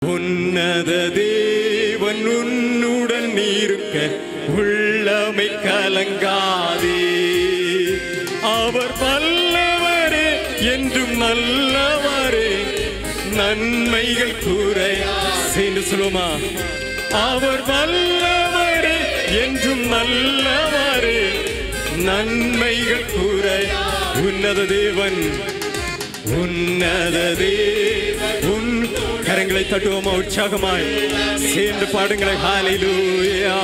உன்னத தேவன் உன்னுடன் இருக்க உள்ளமை கலங்காதே. அவர் வல்லவரே என்றும் நல்லவரே, நன்மைகள் கூரை சேர்ந்து சொல்லுமா. அவர் வல்லவரே என்றும் நல்லவரே, நன்மைகள் கூரை. உன்னத தேவன் உன்னத தேவன். கரங்களை தட்டுவோமா உற்சாகமாய் சேர்ந்து பாடுங்களேன். ஹல்லேலூயா.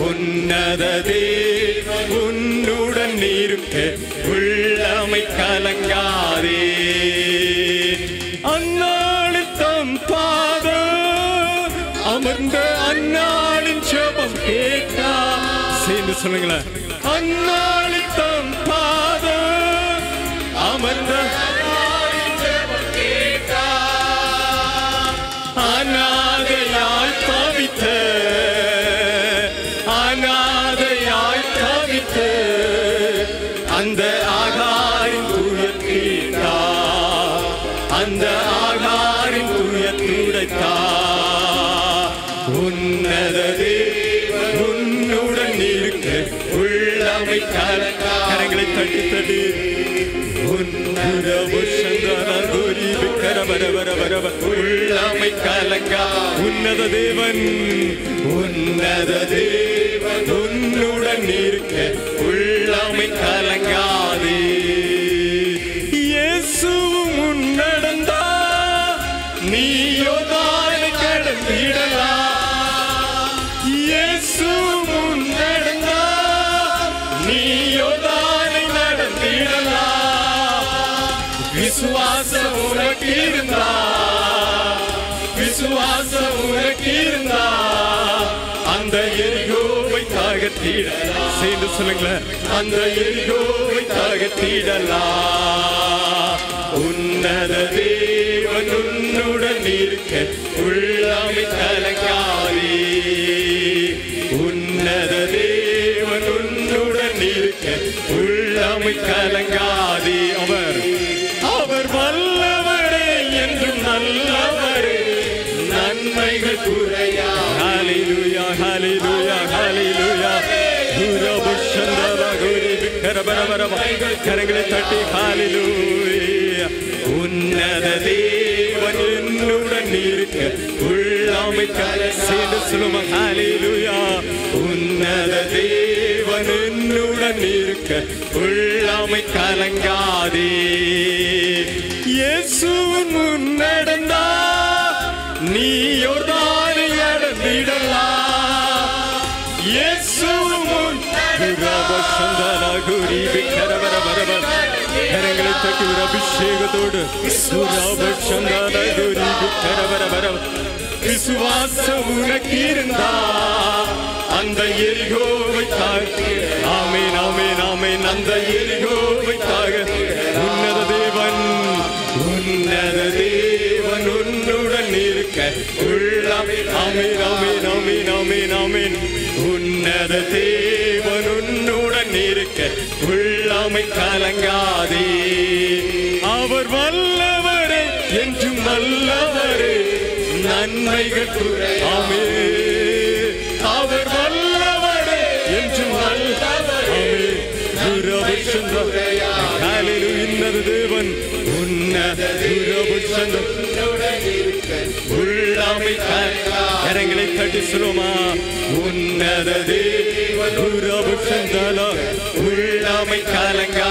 உன்னத தேவன் உன்னுடன் இருக்க உள்ளமை கலங்காதே. அந்நாளில் தம் பாதம் அமர்ந்த அந்நாளின் ஜெபம் கேட்டா. சேர்ந்து சொல்லுங்களேன். அந்நாளில் தம் பாதம் அமர்ந்த அநாதையாய் தவித்த அந்த ஆகாரின் துயர் தீர்த்தா. அந்த ஆகாரின் துயர் துடைத்தா. உன்னத தேவன் உன்னுடன் இருக்க உள்ளமை கரங்களை தட்டி தட்டி. உள்ளமை கலங்கா. உன்னத தேவன் உன்னத தேவன் உன்னுடன் இருக்க உள்ளமை கலங்காதே. இயேசுவும் முன்னடந்தா நீயோதானை கடந்திடலாம். இயேசுவும் முன்னடந்தா நீயோதானை நடந்திடலாம். விசுவாசம் உனக்கு இருந்தா, விசுவாசம் உனக்கு இருந்தா அந்த எரிகோவை தாகத்திடலாம். சேர்ந்து சொல்லுங்களேன். அந்த எரிகோவை தாகத்திடலாம். உன்னத தேவன் உன்னுடன் இருக்க உள்ளமை கலங்காதே. உன்னத தேவன் உன்னுடன் இருக்க உள்ளமை கலங்காதே. அவர் வல்லவரே என்றும் நல்லவரே, நன்மைகள் குறையா. ஹல்லேலூயா ஹல்லேலூயா ஹல்லேலூயா. கரங்களை தட்டி ஹல்லேலூயா. உன்னத தேவன் என்னுடன் இருக்க உள்ளமை சேர்ந்து சொல்லுமா. ஹல்லேலூயா. உன்னத தேவன் என்னுடன் இருக்க உள்ளமை கலங்காதே. இயேசுவின் முன்னடந்தா நீ யோர்தானை கடந்திடலாம். இயேசுவின் முன் கரங்களை தட்டி ஒரு அபிஷேகத்தோடு விசுவாசம் உனக்கு இருந்தா அந்த எரிகோவை தாக. ஆமேன் ஆமேன் ஆமேன். அந்த எரிகோவை தாக. உன்னத தேவன் உன்னத தேவன் உன்னுடன் இருக்க உள்ளமை. ஆமேன் ஆமேன் ஆமேன் ஆமேன் ஆமேன். உன்னத தேவன் உன்னுடன் இருக்க உள்ளமை கலங்காதே. அவர் வல்லவரே என்றும் நல்லவரே, நன்மைகள் குறை. ஆமென். அவர் வல்லவரே என்றும் நல்லவரே. உன்னத தேவன் உன்னத உள்ளமை கரங்களை தட்டி சொல்லுமா. உன்னத தேவன் உள்ளமை கலங்கா.